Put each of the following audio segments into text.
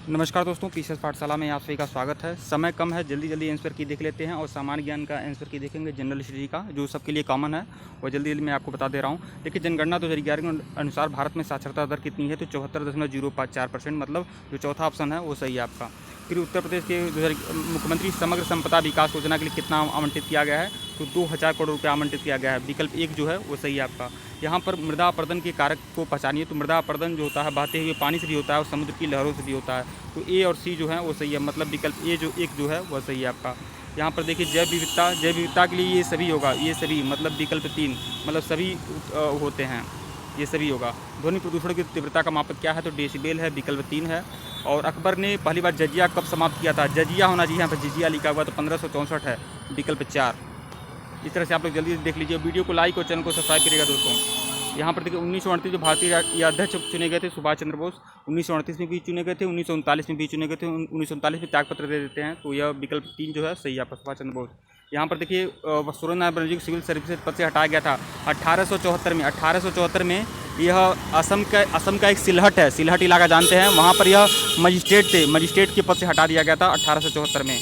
नमस्कार दोस्तों, पीसीएस पाठशाला में आप सभी का स्वागत है। समय कम है, जल्दी जल्दी आंसर की देख लेते हैं और सामान्य ज्ञान का आंसर की देखेंगे, जनरल स्टडी का जो सबके लिए कॉमन है और जल्दी जल्दी मैं आपको बता दे रहा हूँ। देखिए, जनगणना 2011 के अनुसार भारत में साक्षरता दर कितनी है, तो 74.05% मतलब जो चौथा ऑप्शन है वो सही है आपका। फिर उत्तर प्रदेश के मुख्यमंत्री समग्र संपदा विकास योजना के लिए कितना आवंटित किया गया है, तो 2000 करोड़ रुपये आवंटित किया गया है। विकल्प एक जो है वो सही है आपका। यहाँ पर मृदा अपरदन के कारक को पहचानिए, तो मृदा अपरदन जो होता है बहते हुए पानी से भी होता है और समुद्र की लहरों से भी होता है। तो ए और सी जो है वो सही है, मतलब विकल्प ए जो एक जो है वह सही है आपका। यहाँ पर देखिए जैव विविधता के लिए ये सभी होगा, ये सभी मतलब विकल्प 3 मतलब सभी होते हैं, ये सभी होगा। ध्वनि प्रदूषण की तीव्रता का मापक क्या है, तो डेसिबल है, विकल्प 3 है। और अकबर ने पहली बार जजिया कब समाप्त किया था, जजिया होना चाहिए यहाँ पर, जजिया लिखा हुआ तो 1564 है, विकल्प 4। इस तरह से आप लोग जल्दी देख लीजिए। वीडियो को लाइक और चैनल को सब्सक्राइब करिएगा दोस्तों। यहाँ पर देखिए 1938 जो भारतीय अध्यक्ष चुने गए थे सुभाष चंद्र बोस, 1938 में भी चुने गए थे, 1939 में भी चुने गए थे, 1939 में त्यागपत्र दे देते हैं, तो यह विकल्प 3 जो है सही है आपका, सुभाष चंद्र बोस। यहाँ पर देखिए सुरेंद्र बनर्जी को सिविल सर्विसेज पद से हटाया गया था 1874 में। यह असम का एक सिलहट है, सिलहट इलाका जानते हैं, वहाँ पर यह मजिस्ट्रेट थे, मजिस्ट्रेट के पद से हटा दिया गया था 1874 में।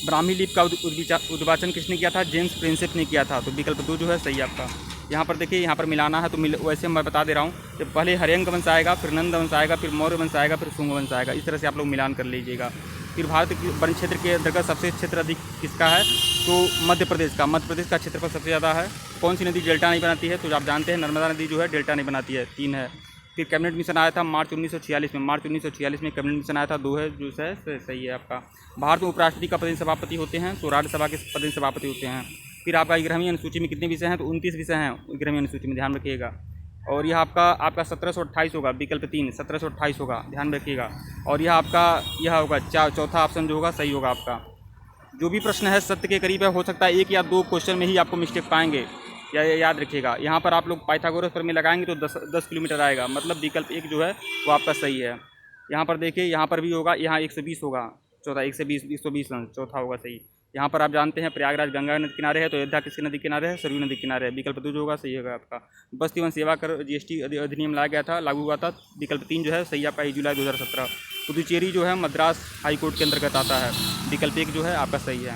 ब्राह्मी लिपि का उद्वाचन किसने किया था, जेम्स प्रिंसेप ने किया था, तो विकल्प 2 जो है सही है आपका। यहाँ पर देखिए, यहाँ पर मिलाना है तो वैसे मैं बता दे रहा हूँ कि पहले हर्यंक वंश आएगा, फिर नंद वंश आएगा, फिर मौर्य वंश आएगा, फिर शुंग वंश आएगा। इस तरह से आप लोग मिलान कर लीजिएगा। फिर भारत के वन क्षेत्र के अंतर्गत सबसे क्षेत्र अधिक किसका है, तो मध्य प्रदेश का क्षेत्रफल सबसे ज़्यादा है। कौन सी नदी डेल्टा नहीं बनाती है, तो आप जानते हैं नर्मदा नदी जो है डेल्टा नहीं बनाती है, 3 है। फिर कैबिनेट मिशन आया था मार्च 1946 में कैबिनेट मिशन आया था, 2 है जो है सही है आपका। भारत में उपराष्ट्रपति का पदेन सभापति होते हैं, तो राज्यसभा के पदेन सभापति होते हैं। फिर आपका 11वीं अनुसूची में कितने विषय हैं, तो 29 विषय हैं 11वीं अनुसूची में, ध्यान रखिएगा। और यह आपका 1728 होगा, विकल्प 3 1728 होगा, ध्यान रखिएगा। और यह होगा चौथा ऑप्शन जो होगा सही होगा आपका। जो भी प्रश्न है सत्य के करीब है, हो सकता है 1 या 2 क्वेश्चन में ही आपको मिस्टेक पाएंगे, या याद रखिएगा। यहाँ पर आप लोग पाइथागोरस प्रमेय लगाएंगे तो 10 किलोमीटर आएगा, मतलब विकल्प 1 जो है वो आपका सही है। यहाँ पर देखिए, यहाँ पर भी होगा, यहाँ 120 होगा, चौथा 120 रन, चौथा होगा सही। यहाँ पर आप जानते हैं प्रयागराज गंगा नदी किनारे है, तो अयोध्या किसकी नदी किनारे है, सरयू नदी किनारे है, विकल्प 2 जो होगा सही होगा आपका। बस्ती वन सेवा कर जीएसटी अधिनियम लाया गया था, लागू हुआ था, विकल्प 3 जो है सही आपका, 1 जुलाई 2017। पुदुचेरी जो है मद्रास हाईकोर्ट के अंतर्गत आता है, विकल्प 1 जो है आपका सही है।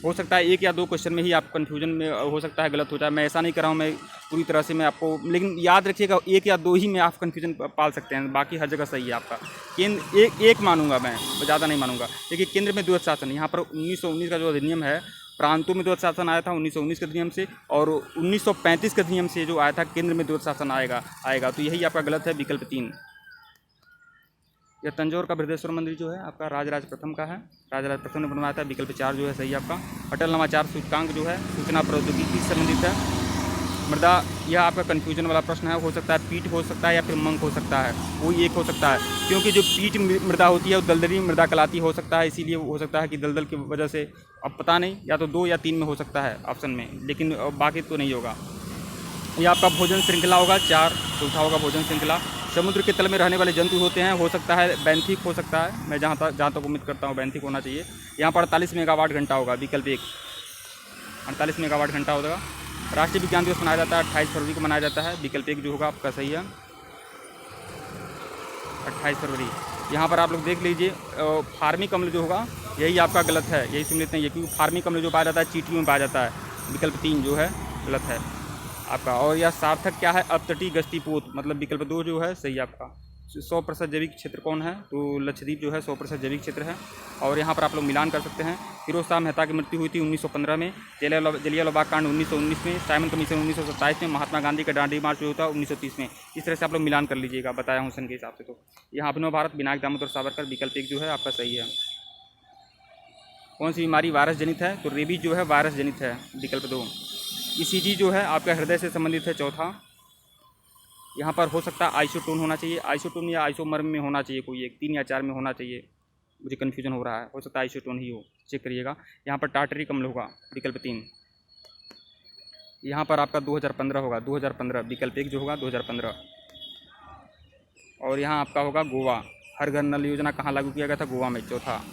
हो सकता है 1 या 2 क्वेश्चन में ही आप कन्फ्यूजन में हो सकता है गलत हो जाए, मैं ऐसा नहीं कर रहा हूँ मैं पूरी तरह से मैं आपको, लेकिन याद रखिएगा 1 या 2 ही में आप कन्फ्यूजन पाल सकते हैं, बाकी हर जगह सही है आपका। केंद्र एक मानूंगा मैं, ज़्यादा नहीं मानूंगा। देखिए केंद्र में द्वैध शासन, यहाँ पर 1919 का जो अधिनियम है, प्रांतों में द्वैध शासन आया था 1919 के अधिनियम से, और 1935 के अधिनियम से जो आया था केंद्र में द्वैध शासन आएगा, तो यही आपका गलत है, विकल्प 3। यह तंजौर का बृहदेश्वर मंदिर जो है आपका राजराज प्रथम का है, राजराज प्रथम ने बनवाया था, विकल्प 4 जो है सही आपका। अटल नवाचार सूचकांक जो है सूचना प्रौद्योगिकी से संबंधित है। मृदा, यह आपका कन्फ्यूजन वाला प्रश्न है, हो सकता है पीट हो सकता है या फिर मंक हो सकता है, कोई एक हो सकता है, क्योंकि जो पीट मृदा होती है वो दलदली मृदा कहलाती हो सकता है, इसीलिए हो सकता है कि दलदल की वजह से, अब पता नहीं, या तो 2 या 3 में हो सकता है ऑप्शन में, लेकिन बाकी तो नहीं होगा। यह आपका भोजन श्रृंखला होगा, 4 चौथा होगा भोजन श्रृंखला। समुद्र के तल में रहने वाले जंतु होते हैं, हो सकता है बैंथिक हो सकता है, मैं जहाँ तक उम्मीद करता हूँ बैंथिक होना चाहिए। यहाँ पर 48 मेगावाट घंटा होगा, विकल्प 1 48 मेगावाट घंटा होगा। राष्ट्रीय विज्ञान दिवस मनाया जाता है 28 फरवरी को मनाया जाता है, विकल्प 1 जो होगा आपका सही है, 28 फरवरी। यहाँ पर आप लोग देख लीजिए, फार्मिक अम्ल जो होगा यही आपका गलत है, यही सुन लेते हैं ये, क्योंकि फार्मिक अम्ल जो पाया जाता है चींटियों में पाया जाता है, विकल्प 3 जो है गलत है आपका। और यह सार्थक क्या है, अपतटीय गश्ती पोत, मतलब विकल्प 2 जो है सही आपका। 100% जैविक क्षेत्र कौन है, तो लक्षद्वीप जो है 100% जैविक क्षेत्र है। और यहाँ पर आप लोग मिलान कर सकते हैं। फिरोज शाह मेहता की मृत्यु हुई थी 1915 में, जलियांवाला बाग कांड 1919 में, साइमन कमीशन 1927 में, महात्मा गांधी का दांडी मार्च जो था 1930 में। इस तरह से आप लोग मिलान कर लीजिएगा, बताया हूँ सन के हिसाब से। तो यहाँ अभिनव भारत विनायक दामोदर सावरकर, विकल्प 1 जो है आपका सही है। कौन सी बीमारी वायरस जनित है, तो रेबीज जो है वायरस जनित है, विकल्प 2। ईसीजी जो है आपका हृदय से संबंधित है, चौथा। यहाँ पर हो सकता है आइसोटोन होना चाहिए, आइसोटोन या आइसोमर में होना चाहिए, कोई एक 3 या 4 में होना चाहिए, मुझे कन्फ्यूजन हो रहा है, हो सकता है आइसोटोन ही हो, चेक करिएगा। यहाँ पर टार्टरिक अम्ल होगा, विकल्प 3। यहाँ पर आपका 2015 होगा, 2015 विकल्प 1 जो होगा 2015। और यहाँ आपका होगा गोवा, हर घर नल योजना कहाँ लागू किया गया था, गोवा में, चौथा।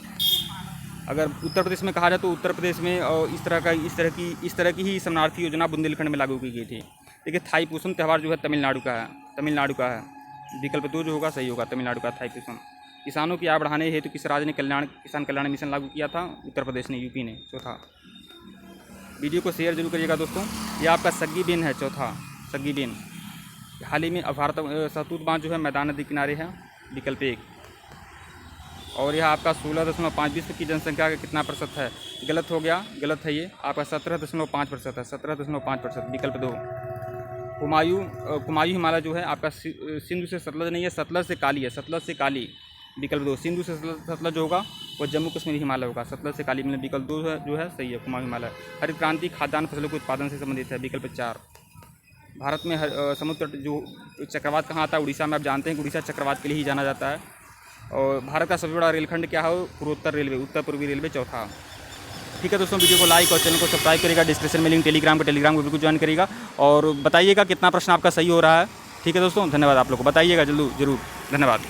अगर उत्तर प्रदेश में कहा जाए तो उत्तर प्रदेश में इस तरह की ही शरणार्थी योजना बुंदेलखंड में लागू की गई थी। देखिए थाईपुसम त्यौहार जो है तमिलनाडु का है, विकल्प 2 जो होगा सही होगा, तमिलनाडु का थाईपुसम। किसानों की आय बढ़ाने हेतु किस राज्य ने किसान कल्याण मिशन लागू किया था? उत्तर प्रदेश ने, यूपी ने। चौथा, वीडियो को शेयर जरूर करिएगा दोस्तों। ये आपका सग्गी बिन है, चौथा सग्गी बिन। हाल ही में भारत सहतूत बांध जो है मैदान नदी किनारे है, विकल्प 1। और यह आपका 16.5 विश्व की जनसंख्या का कितना प्रतिशत है? गलत हो गया, गलत है ये आपका 17.5% है, 17.5%, विकल्प 2। कुमायूं हिमालय जो है आपका सिंधु से सतलज नहीं है, सतलज से काली है, सतलज से काली, विकल्प 2। सिंधु से सतलज होगा वो जम्मू कश्मीर हिमालय होगा, सतलज से काली में विकल्प 2 जो है सही है, कुमायूं हिमालय। हरित क्रांति खाद्यान्न फसलों के उत्पादन से संबंधित है, विकल्प 4। भारत में समुद्र तट जो चक्रवात कहाँ आता है? उड़ीसा में। आप जानते हैं कि उड़ीसा चक्रवात के लिए ही जाना जाता है। और भारत का सबसे बड़ा रेलखंड क्या है? पूर्वोत्तर रेलवे, उत्तर पूर्वी रेलवे, चौथा। ठीक है दोस्तों, वीडियो को लाइक और चैनल को सब्सक्राइब करिएगा। डिस्क्रिप्शन में लिंक टेलीग्राम को बिल्कुल ज्वाइन करिएगा और बताइएगा कितना प्रश्न आपका सही हो रहा है। ठीक है दोस्तों, धन्यवाद। आप लोग को बताइएगा जरूर, धन्यवाद।